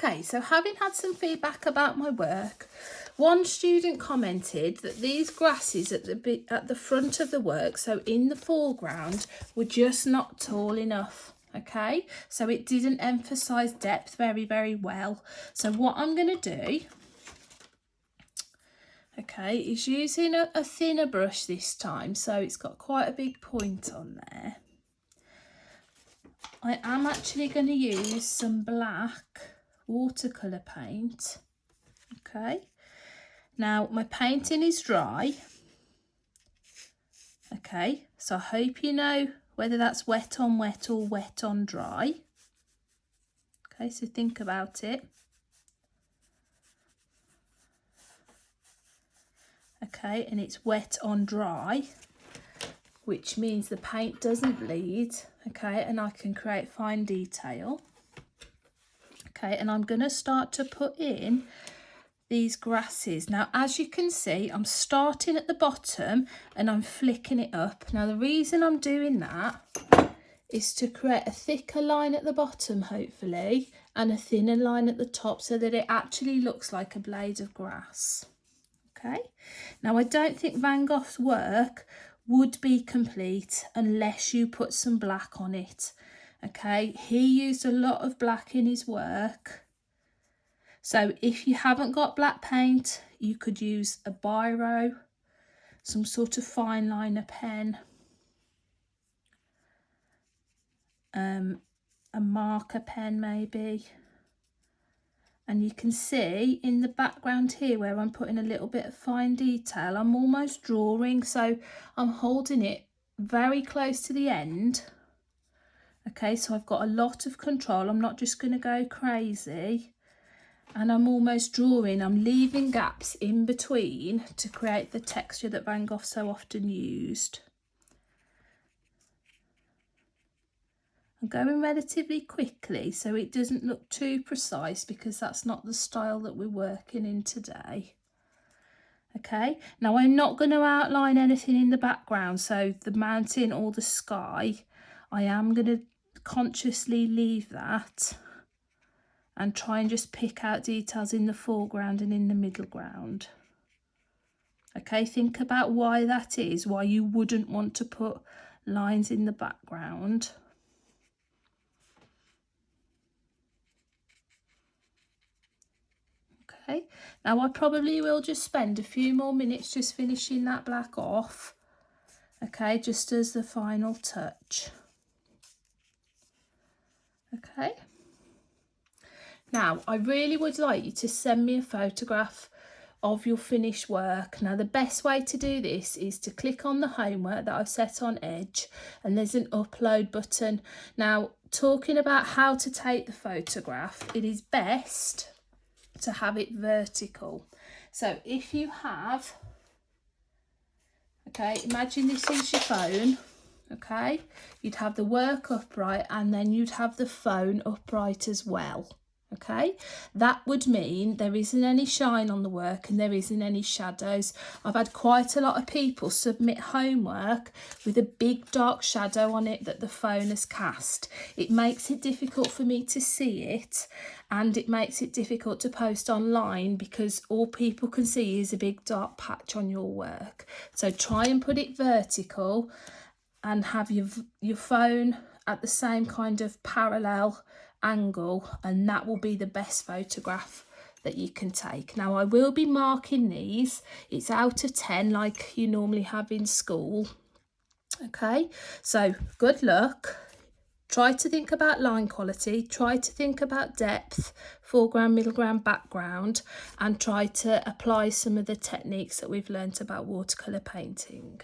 Okay, so having had some feedback about my work, one student commented that these grasses at the front of the work, so in the foreground, were just not tall enough. Okay, so it didn't emphasize depth very well. So what I'm going to do, okay, is using a thinner brush this time, so it's got quite a big point on there. I am actually going to use some black watercolour paint. Okay, now my painting is dry. Okay, so I hope you know whether that's wet on wet or wet on dry. Okay, so think about it. Okay, and it's wet on dry, which means the paint doesn't bleed. Okay, and I can create fine detail. Okay, and I'm going to start to put in these grasses. Now, as you can see, I'm starting at the bottom and I'm flicking it up. Now, the reason I'm doing that is to create a thicker line at the bottom, hopefully, and a thinner line at the top so that it actually looks like a blade of grass. Okay, now I don't think Van Gogh's work would be complete unless you put some black on it. Okay, he used a lot of black in his work. So if you haven't got black paint, you could use a biro, some sort of fine liner pen, a marker pen maybe. And you can see in the background here where I'm putting a little bit of fine detail, I'm almost drawing, so I'm holding it very close to the end. Okay, so I've got a lot of control. I'm not just going to go crazy. And I'm almost drawing, I'm leaving gaps in between to create the texture that Van Gogh so often used. I'm going relatively quickly so it doesn't look too precise because that's not the style that we're working in today. Okay, now I'm not going to outline anything in the background, so the mountain or the sky, I am going to consciously leave that and try and just pick out details in the foreground and in the middle ground. Okay, think about why that is, why you wouldn't want to put lines in the background. Okay, now I probably will just spend a few more minutes just finishing that black off. Okay, just as the final touch. Okay. Now, I really would like you to send me a photograph of your finished work. Now, the best way to do this is to click on the homework that I've set on Edge, and there's an upload button. Now, talking about how to take the photograph, it is best to have it vertical. So if you have, okay, imagine this is your phone. Okay, you'd have the work upright and then you'd have the phone upright as well. Okay, that would mean there isn't any shine on the work and there isn't any shadows. I've had quite a lot of people submit homework with a big dark shadow on it that the phone has cast. It makes it difficult for me to see it, and it makes it difficult to post online because all people can see is a big dark patch on your work. So try and put it vertical and have your phone at the same kind of parallel angle, and that will be the best photograph that you can take. Now, I will be marking these. It's out of 10 like you normally have in school. Okay, so good luck. Try to think about line quality, try to think about depth, foreground, middle ground, background, and try to apply some of the techniques that we've learnt about watercolour painting.